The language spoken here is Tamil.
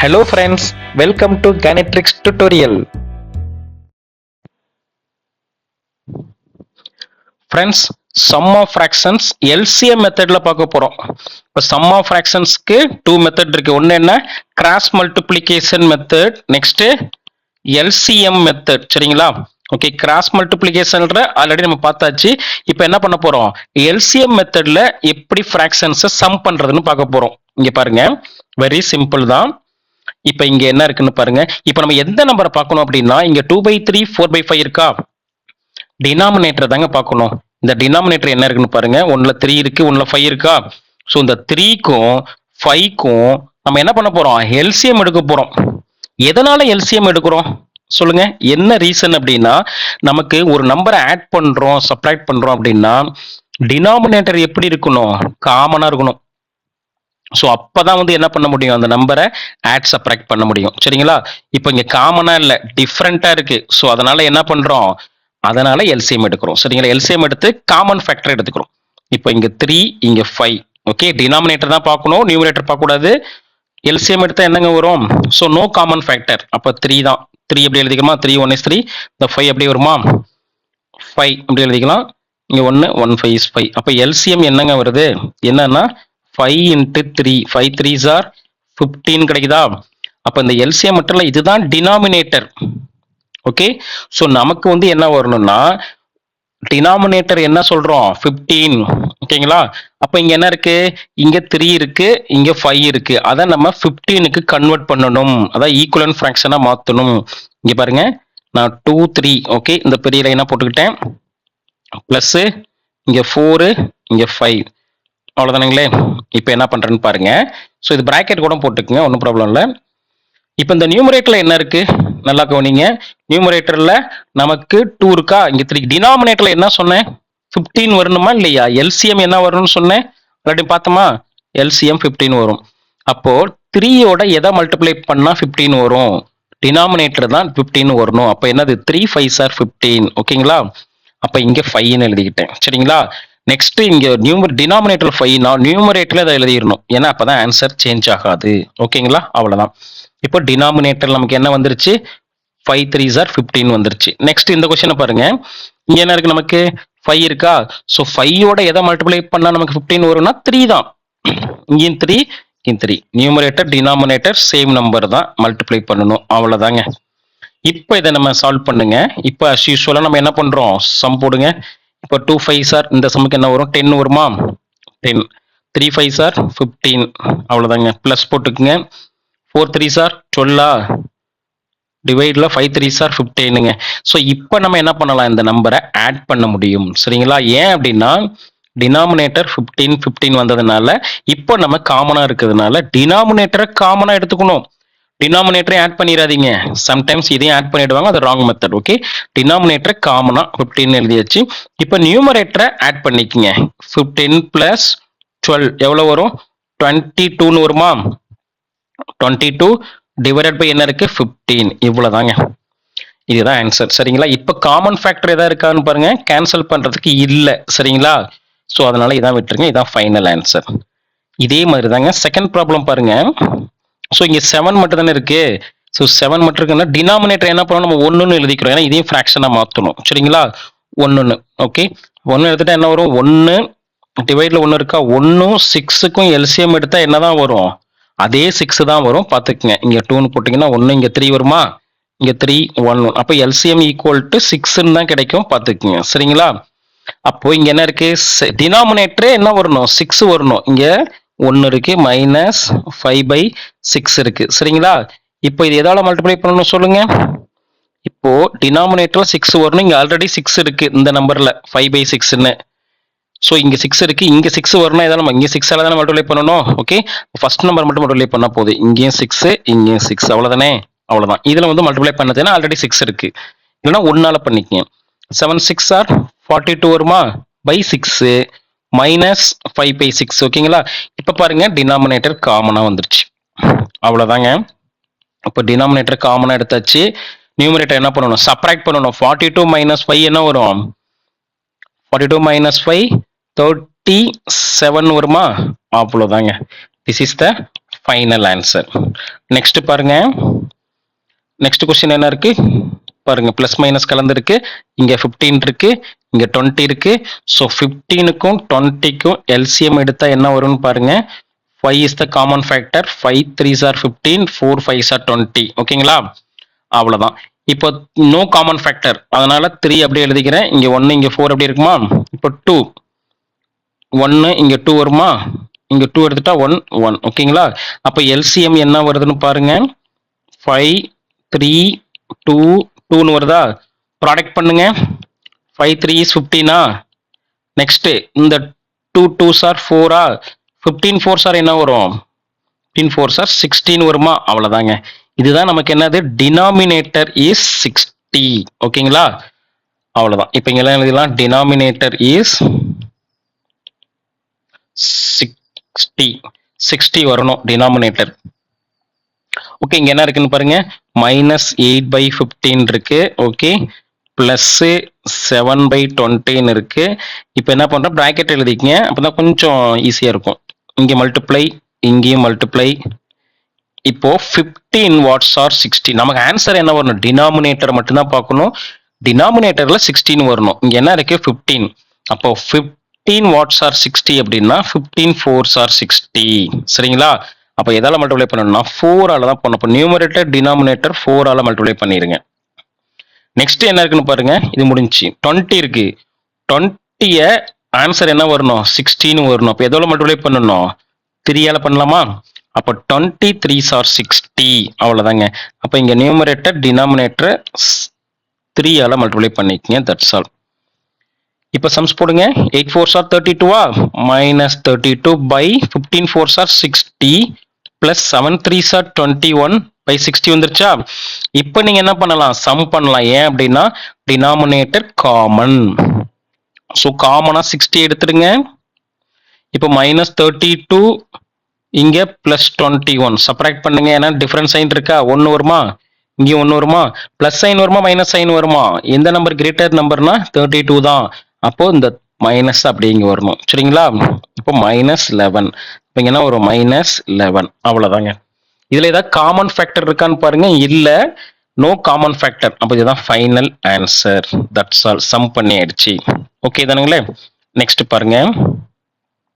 Hello friends, welcome to Ganatrix tutorial. Friends, sum of fractions LCM மெத்தட்ல பார்க்க போறோம். இப்போ sum of fractionsக்கு டூ மெத்தட் இருக்கு. ஒன்னு என்ன cross multiplication method, next LCM method. சரிங்களா? ஓகே, கிராஸ் மல்டிப்ளிகேஷன்ல ஆல்ரெடி நம்ம பார்த்தாச்சு. இப்போ என்ன பண்ண போறோம், LCM மெத்தட்ல எப்படி ஃபிராக்ஷன்ஸை சம் பண்றதுன்னு பார்க்க போறோம். இங்க பாருங்க, வெரி சிம்பிள் தான். இப்போ இங்க என்ன இருக்குன்னு பாருங்க. இப்போ நம்ம எந்த நம்பரை பார்க்கணும் அப்படின்னா, இங்க 2/3 4/5 இருக்கா, டினாமினேட்டர் தாங்க பார்க்கணும். இந்த டினாமினேட்டர் என்ன இருக்குன்னு பாருங்க. ஒன்னுல 3 இருக்கு, ஒன்னுல 5 இருக்கா. ஸோ இந்த 3க்கும் 5க்கும் நம்ம என்ன பண்ண போறோம், எல்சிஎம் எடுக்க போறோம். எதனால எல்சிஎம் எடுக்கிறோம் சொல்லுங்க, என்ன ரீசன் அப்படின்னா, நமக்கு ஒரு நம்பரை ஆட் பண்றோம் சப்ட்ராக்ட் பண்றோம் அப்படின்னா டினாமினேட்டர் எப்படி இருக்கணும், காமனா இருக்கணும். ஸோ அப்பதான் வந்து என்ன பண்ண முடியும், அந்த நம்பரை ஆட் சப்ட்ராக்ட் பண்ண முடியும். சரிங்களா? இப்போ இங்க காமனா இல்ல, டிஃப்ரெண்டா இருக்கு. ஸோ அதனால என்ன பண்றோம், அதனால எல்சிஎம் எடுக்கிறோம். சரிங்களா? எல்சிஎம் எடுத்து காமன் ஃபேக்டர் எடுத்துக்கிறோம். இப்போ இங்க 3 இங்க 5. ஓகே, டினாமினேட்டர் தான் பார்க்கணும், நியூமரேட்டர் பார்க்க கூடாது. எல்சிஎம் எடுத்தா என்னங்க வரும், ஸோ நோ காமன் ஃபேக்டர். அப்போ 3 தான். 3 எப்படி எழுதிக்கலாமா, 3 1 is 3. இந்த 5 எப்படி வருமா, 5 அப்படி எழுதிக்கலாம். இங்க 1 1 5 is 5. அப்போ எல்சிஎம் என்னங்க வருது, என்னன்னா 5 into 3, 5 3s are 15 கிடைக்குதா. அப்ப இந்த எல்சிஎம் மட்டும் இல்ல, இதுதான் டினாமினேட்டர். ஓகே, சோ நமக்கு வந்து என்ன வரணும்னா, டினாமினேட்டர் என்ன சொல்றோம் 15. ஓகேங்களா? அப்ப இங்க என்ன இருக்கு, இங்க 3 இருக்கு, இங்க 5 இருக்கு. அதை நம்ம 15க்கு கன்வெர்ட் பண்ணணும், அதான் ஈக்குவலன்ட் ஃபிராக்ஷனா மாத்தணும். இங்க பாருங்க, நான் 2 3 ஓகே, இந்த பெரிய லைனா போட்டுக்கிட்டேன், பிளஸ் இங்க 4 இங்க 5. அவ்வளவுதானுங்களே. இப்போ என்ன பண்றேன்னு பாருங்க. ஸோ இது பிராக்கெட் கூட போட்டுக்குங்க, ஒன்றும் ப்ராப்ளம் இல்லை. இப்போ இந்த நியூமரேட்டர்ல என்ன இருக்கு, நல்லா கவனிங்க. நியூமரேட்டர்ல நமக்கு 2 இருக்கா, இங்க 3. டினாமினேட்டர்ல என்ன சொன்னேன், 15 வரணுமா இல்லையா. எல்சிஎம் என்ன வரணும்னு சொன்னேன், ஆல்ரெடி பார்த்தோமா, எல்சிஎம் 15 வரும். அப்போ 3யோட எதை மல்டிப்ளை பண்ணா 15 வரும், டினாமினேட்டர் தான் 15 வரணும். அப்போ என்னது, 3 5s are 15. ஓகேங்களா? அப்ப இங்க 5ன்னு எழுதிக்கிட்டேன். சரிங்களா? நெக்ஸ்ட் இங்க டினாமினேட்டர் 5 நியூமரேட்டர்ல அதை எழுதிடணும், ஏன்னா அப்பதான் ஆன்சர் சேஞ்ச் ஆகாது. ஓகேங்களா? அவ்வளவுதான். இப்போ டினாமினேட்டர் நமக்கு என்ன வந்துருச்சு, 5 3s are 15 வந்துருச்சு. நெக்ஸ்ட் இந்த கொஸ்டினை பாருங்க. இங்க என்ன இருக்கு, நமக்கு 5 இருக்கா. ஸோ 5யோட எதை மல்டிப்ளை பண்ணா நமக்கு 15 வரும்னா 3 தான். இங்கேயும் 3 இங்கேயும் 3. நியூமரேட்டர் டினாமினேட்டர் சேம் நம்பர் தான், மல்டிப்ளை பண்ணணும். அவ்வளவுதாங்க. இப்போ இதை நம்ம சால்வ் பண்ணுங்க. இப்போ as usual நம்ம என்ன பண்றோம், சம் போடுங்க. இப்போ 2 5s are, இந்த சம்முக்கு என்ன வரும், 10 வருமா, 10. 3 5s are 15. அவ்வளவுதாங்க. பிளஸ் போட்டுக்குங்க. 4 3s are 12. டிவைட்ல 5 3s are 15ங்க. ஸோ இப்போ நம்ம என்ன பண்ணலாம், இந்த நம்பரை ஆட் பண்ண முடியும். சரிங்களா? ஏன் அப்படின்னா டினாமினேட்டர் 15 15 வந்ததுனால இப்போ நம்ம காமனா இருக்கிறதுனால டினாமினேட்டரை காமனா எடுத்துக்கணும். டினாமினேட்டரை ஆட் பண்ணிடாதீங்க, சம்டைம்ஸ் இதையும் ஆட் பண்ணிடுவாங்க, அது ராங் மெத்தட். ஓகே, டினாமினேட்டரை காமனா 15 எழுதியாச்சு. இப்போ நியூமரேட்டரை ஆட் பண்ணிக்கங்க. 15 பிளஸ் 12 எவ்வளவு வரும், 22ன்னு வருமா. 22 டிவைடட் பை என்ன இருக்கு, 15. இவ்வளவுதாங்க, இதுதான் ஆன்சர். சரிங்களா? இப்போ காமன் ஃபேக்டர் எதாவது இருக்கான்னு பாருங்க, கேன்சல் பண்றதுக்கு இல்ல. சரிங்களா? ஸோ அதனால இதான் விட்டுருங்க, இதான் ஃபைனல் ஆன்சர். இதே மாதிரி தாங்க செகண்ட் ப்ராப்ளம் பாருங்க. ஸோ இங்க 7 மட்டும் தானே இருக்கு. ஸோ 7 மட்டும் இருக்குன்னா டினாமினேட்டர் என்ன பண்ணணும், நம்ம 1ன்னு எழுதிக்கிறோம், ஏன்னா இதையும் ஃபிராக்ஷனா மாற்றணும். சரிங்களா? 1 ஓகே, 1 எடுத்துட்டா என்ன வரும், 1 டிவைட்ல 1 இருக்கா. 1ம் 6க்கும் எல்சிஎம் எடுத்தா என்னதான் வரும், அதே 6 தான் வரும். பார்த்துக்குங்க, இங்க 2ன்னு போட்டீங்கன்னா 1, இங்க 3 வருமா, இங்க 3 1 1. அப்போ எல்சிஎம் ஈக்குவல் டு 6ன்னு தான் கிடைக்கும். பார்த்துக்குங்க. சரிங்களா? அப்போ இங்க என்ன இருக்கு, டினாமினேட்டரே என்ன வரணும், 6 வரணும். இங்க 1 இருக்கு, மைனஸ் 5/6 இருக்கு. சரிங்களா? இப்போ இது எதால மல்டிப்ளை பண்ணணும் சொல்லுங்க. இப்போ டினாமினேட்டர்ல 6 வரணும், இங்க ஆல்ரெடி 6 இருக்கு இந்த நம்பர்ல 5/6ன்னு. ஸோ இங்க 6 இருக்கு, இங்க 6 வரணும், எதாவது நம்ம இங்க 6ஆல தானே மல்டிப்ளை பண்ணணும். ஓகே, ஃபர்ஸ்ட் நம்பர் மட்டும் மல்டிப்ளை பண்ணா போதும். இங்கேயும் 6 இங்கேயும் 6, அவ்வளவுதானே. அவ்வளவுதான். இதுல வந்து மல்டிப்ளை பண்ணதுன்னா ஆல்ரெடி 6 இருக்கு, இல்லைன்னா 1ஆல பண்ணிக்கங்க. 7 6 are 42 வருமா, பை 6 மைனஸ் 5/6. ஓகேங்களா? இப்ப பாருங்க, டினாமினேட்டர் காமனா வந்துருச்சு. அவ்வளவுதாங்க. இப்போ டினாமினேட்டர் காமனா எடுத்தாச்சு. நியூமரேட்டர் என்ன பண்ணணும், சப்ட்ராக்ட் பண்ணணும். 42 மைனஸ் 5 என்ன வரும், 42 மைனஸ் 5 37 வருமா. அவ்வளவுதாங்க. This is the final answer. Next பாருங்க. நெக்ஸ்ட் கொஸ்டின் என்ன இருக்கு பாருங்க. பிளஸ் மைனஸ் கலந்துருக்கு. இங்க 15 இருக்கு, இங்க 20 இருக்கு. ஸோ 15க்கும் 20க்கும் எல்சிஎம் எடுத்தா என்ன வரும்னு பாருங்க. 5 is the common factor. 5 3s are 15, 4 5s are 20. ஓகேங்களா? அவ்வளவுதான். இப்போ நோ காமன் ஃபேக்டர், அதனால 3 அப்படியே எழுதிக்கிறேன். இங்க 1 இங்க 4 அப்படி இருக்குமா? இப்போ 2 1 இங்க 2 வருமா? இங்க 2 எடுத்துட்டா 1 1. ஓகேங்களா? அப்ப எல்சிஎம் என்ன வருதுன்னு பாருங்க. 5 3 2 2ன்னு வருதா? ப்ராடக்ட் பண்ணுங்க. 5 3 is 15. நெக்ஸ்ட் இந்த 2 2s are 4. 15 4s are என்ன வரும்? 15 4s are 16 வருமா? அவ்வளவுதாங்க. இதுதான் நமக்கு என்னது? Denominator is 60. ஓகேங்களா? அவ்வளவுதான். இப்ப இங்க எல்லாம் எழுதலாம். Denominator is 60. 60 வரணும் டினாமினேட்டர். ஓகே, இங்க என்ன இருக்குன்னு பாருங்க. -8/15 இருக்கு. ஓகே, பிளஸ் 7/20 இருக்கு. இப்போ என்ன பண்றோம்? பிராக்கெட் எழுதிக்கங்க, அப்பதான் கொஞ்சம் ஈஸியா இருக்கும். இங்க மல்டிப்ளை, இங்கேயும் மல்டிப்ளை. இப்போ 15 வாட்ஸ் ஆர் 60. நமக்கு ஆன்சர் என்ன வரணும்? டினாமினேட்டர் மட்டும்தான் பார்க்கணும். டினாமினேட்டர்ல 16 வரணும். இங்க என்ன இருக்கு? 15. அப்போ 15 வாட்ஸ் ஆர் 60 அப்படின்னா 15 4s are 60. சரிங்களா? அப்ப எதால மல்டிப்ளை பண்ணணும்னா 4 ஆல தான் பண்ணணும். அப்ப நியூமரேட்டர் டினாமினேட்டர் 4 ஆல மல்டிப்ளை பண்ணிருங்க. நெக்ஸ்ட் என்ன இருக்குன்னு பாருங்க. இது முடிஞ்சுச்சு. 20 இருக்கு. 20ய ஆன்சர் என்ன வரணும்? 16 வரணும். அப்ப எதோட மல்டிப்ளை பண்ணணும்? 3 ஆல பண்ணலாமா? அப்ப 20 3s are 60. அவ்வளவுதாங்க. அப்ப இங்க நியூமரேட்டர் டினாமினேட்டர் 3 ஆல மல்டிப்ளை பண்ணிக்கங்க. That's all. இப்ப சம்ஸ் போடுங்க. 8 4s are 32. -32 by 15 4s are 60 plus 7 3s are 21 by 60 வந்துருச்சா? இப்ப நீங்க என்ன பண்ணலாம்? சம் பண்ணலாம். ஏன் அப்படின்னா டினாமினேட்டர் காமன். ஸோ காமனா 60 எடுத்துடுங்க. இப்போ -32 இங்க +21 சப்ராக்ட் பண்ணுங்க. ஏன்னா டிஃபரன்ஸ் சைன் இருக்கா? 1 வருமா? இங்கேயும் 1 வருமா? பிளஸ் சைன் வருமா? மைனஸ் சைன் வருமா? எந்த நம்பர் கிரேட்டர் நம்பர்னா 32 தான். அப்போ இந்த மைனஸ் அப்படி இங்க வரணும். சரிங்களா? இப்போ -11. இப்போ இங்க என்ன ஒரு -11. அவ்வளவுதாங்க. இதுல ஏதாவது காமன் ஃபேக்டர் இருக்கான்னு பாருங்க. இல்ல, நோ காமன் ஃபேக்டர். அப்போ இதுதான் final answer. That's all. Sum பண்ணி ஆயிடுச்சு. ஓகே தானுங்களே? நெக்ஸ்ட் பாருங்க.